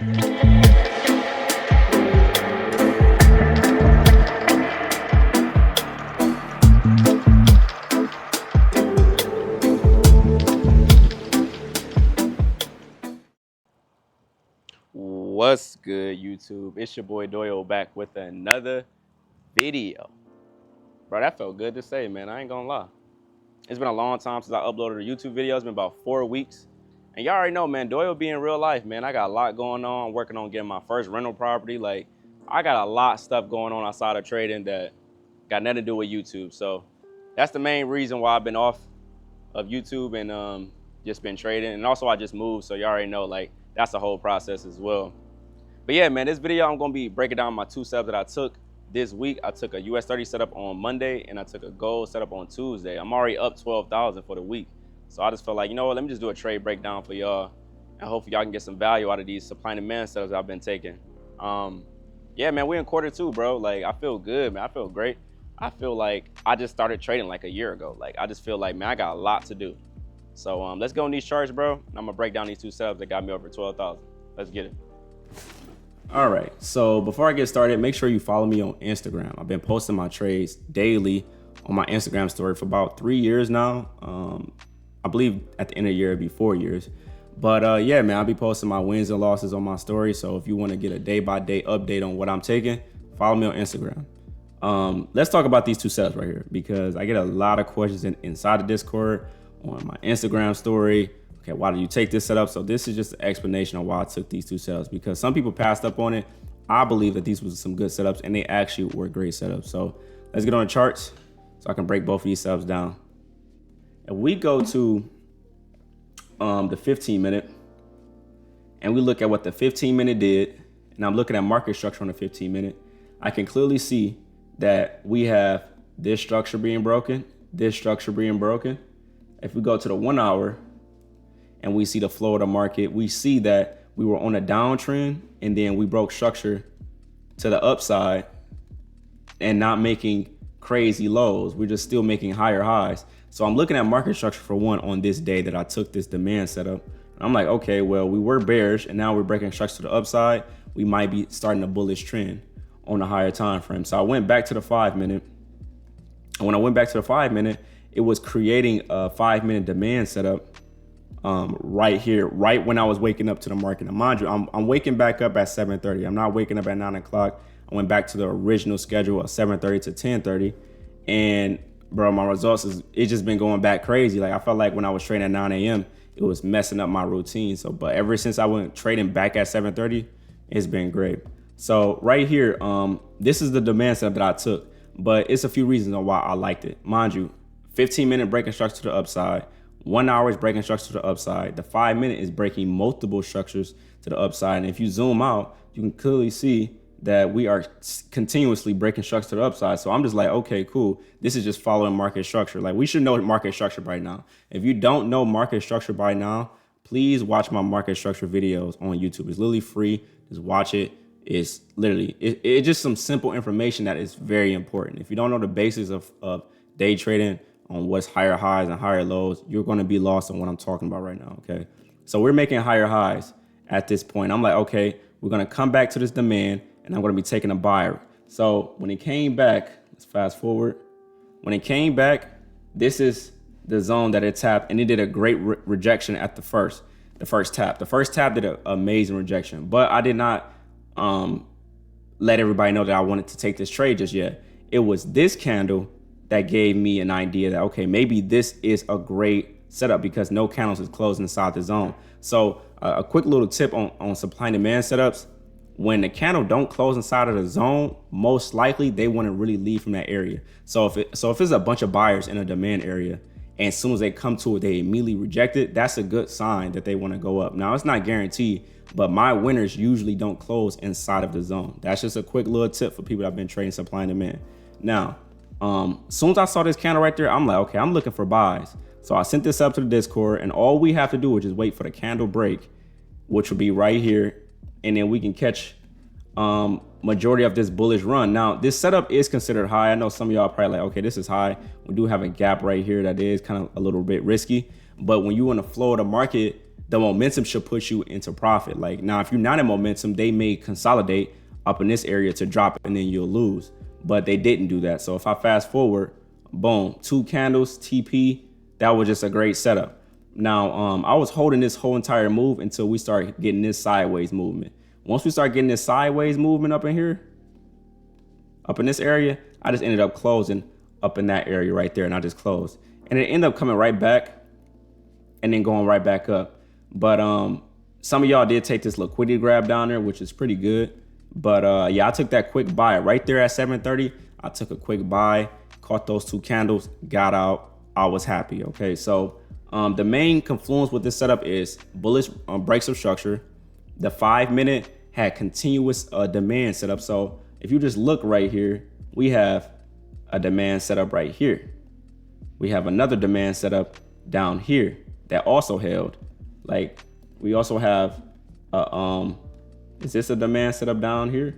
What's good, YouTube? It's your boy Doyle back with another video. Bro, that felt good to say, man. I ain't gonna lie. It's been a long time since I uploaded a YouTube video. It's been about 4 weeks. And y'all already know, man, Doyle be in real life, man. I got a lot going on. I'm working on getting my first rental property. Like, I got a lot of stuff going on outside of trading that got nothing to do with YouTube. So that's the main reason why I've been off of YouTube and just been trading. And also I just moved, so y'all already know, like, that's the whole process as well. But yeah, man, this video I'm gonna be breaking down my 2 setups that I took this week. I took a US 30 setup on Monday and I took a gold setup on Tuesday. I'm already up 12,000 for the week. So I just felt like, you know what, let me just do a trade breakdown for y'all and hopefully y'all can get some value out of these supply and demand setups I've been taking. Yeah, man, we're in quarter 2, bro. Like, I feel good, man. I feel great. I feel like I just started trading like a year ago. Like, I just feel like, man, I got a lot to do. So let's go on these charts, bro. I'm gonna break down these 2 setups that got me over 12,000. Let's get it. All right, so before I get started, make sure you follow me on Instagram. I've been posting my trades daily on my Instagram story for about 3 years now. I believe at the end of the year it'll be 4 years. But yeah, man, I'll be posting my wins and losses on my story. So if you want to get a day-by-day update on what I'm taking, follow me on Instagram. Let's talk about these 2 setups right here because I get a lot of questions inside the Discord, on my Instagram story. Okay, why did you take this setup? So this is just an explanation on why I took these 2 setups because some people passed up on it. I believe that these was some good setups and they actually were great setups. So let's get on the charts so I can break both of these setups down. If we go to the 15 minute and we look at what the 15 minute did, and I'm looking at market structure on the 15 minute, I can clearly see that we have this structure being broken, this structure being broken. If we go to the 1 hour, and we see the flow of the market, we see that we were on a downtrend and then we broke structure to the upside and not making crazy lows. We're just still making higher highs. So I'm looking at market structure for one on this day that I took this demand setup. I'm like, okay, well, we were bearish and now we're breaking structure to the upside. We might be starting a bullish trend on a higher time frame. So I went back to the 5 minute. And when I went back to the 5 minute, it was creating a 5 minute demand setup right here, right when I was waking up to the market. Now, mind you, I'm waking back up at 7:30. I'm not waking up at 9 o'clock. I went back to the original schedule of 7:30 to 10:30. And bro, my results it's just been going back crazy. Like I felt like when I was trading at 9 a.m., it was messing up my routine. So, but ever since I went trading back at 7:30, it's been great. So right here, this is the demand setup that I took, but it's a few reasons on why I liked it. Mind you, 15 minute breaking structure to the upside. 1 hour is breaking structure to the upside. The 5 minute is breaking multiple structures to the upside. And if you zoom out, you can clearly see that we are continuously breaking structure to the upside. So I'm just like, okay, cool. This is just following market structure. Like we should know market structure by now. If you don't know market structure by now, please watch my market structure videos on YouTube. It's literally free. Just watch it. It's literally, it's just some simple information that is very important. If you don't know the basics of day trading, on what's higher highs and higher lows, you're going to be lost on what I'm talking about right now. Okay, so we're making higher highs at this point. I'm like, okay, we're going to come back to this demand and I'm going to be taking a buyer. So when it came back, let's fast forward. When it came back, this is the zone that it tapped and it did a great rejection at the first tap. The first tap did an amazing rejection, but I did not let everybody know that I wanted to take this trade just yet. It was this candle that gave me an idea that, okay, maybe this is a great setup because no candles is closed inside the zone. So a quick little tip on supply and demand setups. When the candle don't close inside of the zone, most likely they want to really leave from that area. So if it's a bunch of buyers in a demand area and as soon as they come to it, they immediately reject it, that's a good sign that they want to go up. Now, it's not guaranteed, but my winners usually don't close inside of the zone. That's just a quick little tip for people that have been trading supply and demand. Now, soon as I saw this candle right there, I'm like, okay, I'm looking for buys. So I sent this up to the Discord and all we have to do is just wait for the candle break, which will be right here. And then we can catch majority of this bullish run. Now, this setup is considered high. I know some of y'all are probably like, okay, this is high. We do have a gap right here that is kind of a little bit risky. But when you in the flow of the market, the momentum should push you into profit. Like now, if you're not in momentum, they may consolidate up in this area to drop and then you'll lose, but they didn't do that. So if I fast forward, boom, 2 candles, TP, that was just a great setup. Now, I was holding this whole entire move until we start getting this sideways movement. Once we start getting this sideways movement up in here, up in this area, I just ended up closing up in that area right there, and I just closed. And it ended up coming right back and then going right back up. But some of y'all did take this liquidity grab down there, which is pretty good. But yeah, I took that quick buy right there at 7:30. I took a quick buy, caught those 2 candles, got out. I was happy. Okay, so the main confluence with this setup is bullish breaks of structure. The 5-minute had continuous demand setup. So if you just look right here, we have a demand setup right here. We have another demand setup down here that also held. Like we also have is this a demand setup down here?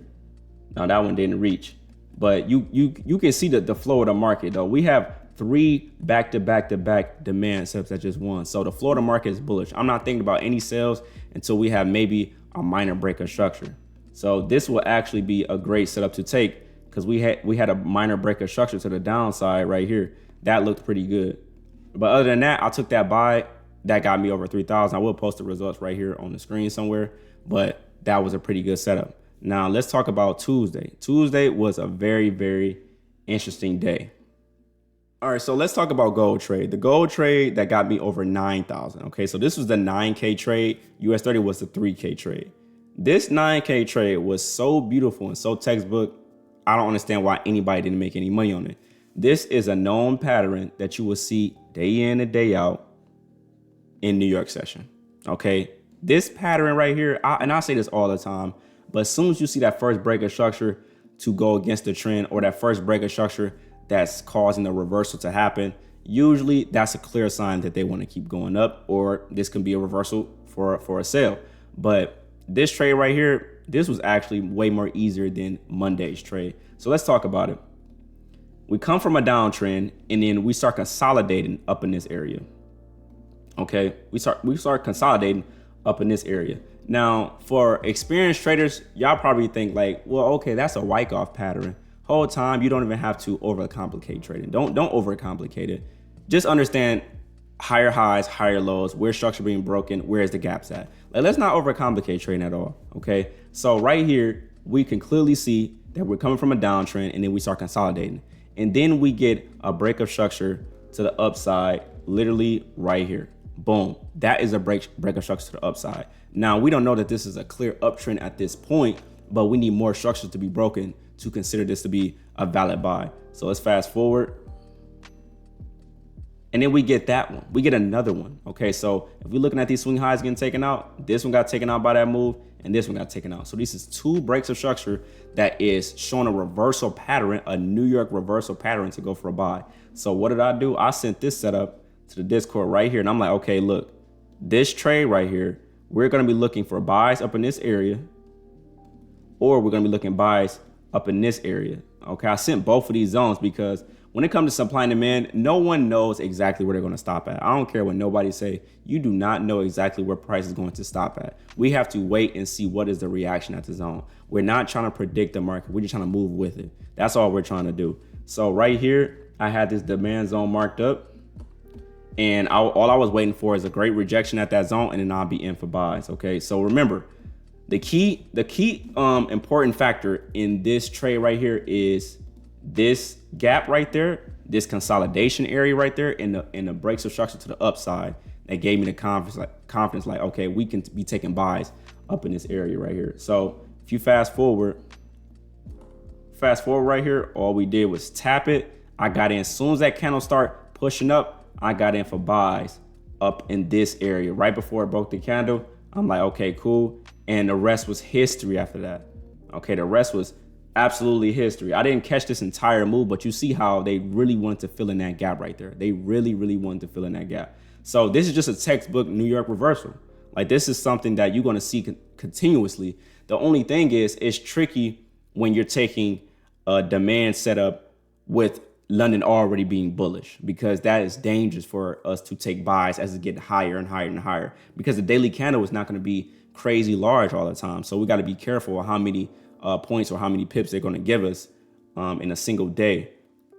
No, that one didn't reach. But you can see the flow of the market though. We have 3 back-to-back demand setups that just won. So the flow of the market is bullish. I'm not thinking about any sales until we have maybe a minor break of structure. So this will actually be a great setup to take because we had a minor break of structure to the downside right here. That looked pretty good. But other than that, I took that buy. That got me over 3,000. I will post the results right here on the screen somewhere, but that was a pretty good setup. Now let's talk about Tuesday. Tuesday was a very, very interesting day. All right, so let's talk about gold trade. The gold trade that got me over 9,000. Okay, so this was the 9K trade. US 30 was the 3K trade. This 9K trade was so beautiful and so textbook. I don't understand why anybody didn't make any money on it. This is a known pattern that you will see day in and day out in New York session. Okay, this pattern right here, and I say this all the time, but as soon as you see that first break of structure to go against the trend, or that first break of structure that's causing the reversal to happen, usually that's a clear sign that they want to keep going up, or this can be a reversal for a sale. But this trade right here, this was actually way more easier than Monday's trade. So let's talk about it. We come from a downtrend and then we start consolidating up in this area. Okay, we start consolidating up in this area. Now, for experienced traders, y'all probably think like, well, okay, that's a Wyckoff pattern. Whole time, you don't even have to overcomplicate trading. Don't overcomplicate it. Just understand higher highs, higher lows, where's structure being broken, where's the gaps at. Like, let's not overcomplicate trading at all. Okay, so right here, we can clearly see that we're coming from a downtrend and then we start consolidating. And then we get a break of structure to the upside, literally right here. Boom. That is a break of structure to the upside. Now, we don't know that this is a clear uptrend at this point, but we need more structures to be broken to consider this to be a valid buy. So let's fast forward. And then we get that one. We get another one. Okay, so if we're looking at these swing highs getting taken out, this one got taken out by that move, and this one got taken out. So this is 2 breaks of structure that is showing a reversal pattern, a New York reversal pattern to go for a buy. So what did I do? I sent this setup to the Discord right here, and I'm like, okay, look, this trade right here, we're going to be looking for buys up in this area, or we're going to be looking buys up in this area. Okay, I sent both of these zones because when it comes to supply and demand, no one knows exactly where they're going to stop at. I don't care what nobody say. You do not know exactly where price is going to stop at. We have to wait and see what is the reaction at the zone. We're not trying to predict the market. We're just trying to move with it. That's all we're trying to do. So right here, I had this demand zone marked up, and all I was waiting for is a great rejection at that zone, and then I'll be in for buys. Okay, so remember, the key important factor in this trade right here is this gap right there, this consolidation area right there, and the breaks of structure to the upside that gave me the confidence like, okay, we can be taking buys up in this area right here. So if you fast forward right here, all we did was tap it. I got in as soon as that candle start pushing up. I got in for buys up in this area right before it broke the candle. I'm like, okay, cool. And the rest was history after that. Okay, the rest was absolutely history. I didn't catch this entire move, but you see how they really wanted to fill in that gap right there. They really, really wanted to fill in that gap. So this is just a textbook New York reversal. Like, this is something that you're going to see continuously. The only thing is, it's tricky when you're taking a demand setup with London already being bullish, because that is dangerous for us to take buys as it get higher and higher and higher, because the daily candle is not going to be crazy large all the time. So we got to be careful how many points or how many pips they're going to give us in a single day.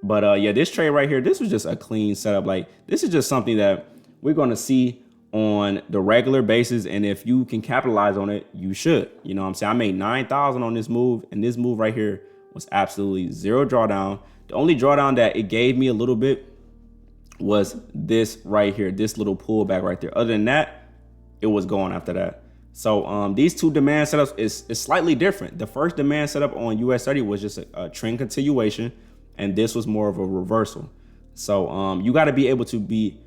But yeah, this trade right here, this was just a clean setup. Like, this is just something that we're going to see on the regular basis. And if you can capitalize on it, you should. You know what I'm saying? I made 9,000 on this move, and this move right here was absolutely zero drawdown. The only drawdown that it gave me a little bit was this right here, this little pullback right there. Other than that, it was going after that. So these two demand setups is slightly different. The first demand setup on US 30 was just a trend continuation, and this was more of a reversal. So you got to be able to be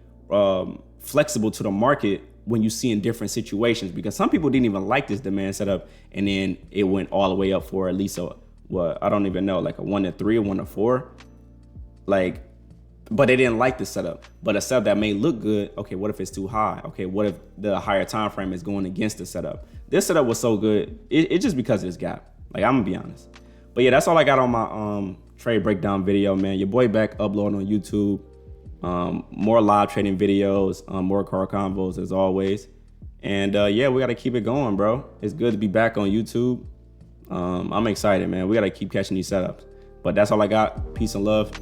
flexible to the market when you see in different situations, because some people didn't even like this demand setup, and then it went all the way up for at least I don't even know, like a 1 to 3 or 1 to 4, like, but they didn't like the setup. But a setup that may look good, okay, what if it's too high? Okay, what if the higher time frame is going against the setup? This setup was so good, it's just because of this gap. Like, I'm gonna be honest. But yeah, that's all I got on my trade breakdown video, man. Your boy back uploading on YouTube. More live trading videos, more car convos as always. And yeah, we gotta keep it going, bro. It's good to be back on YouTube. I'm excited, man. We gotta keep catching these setups. But that's all I got. Peace and love.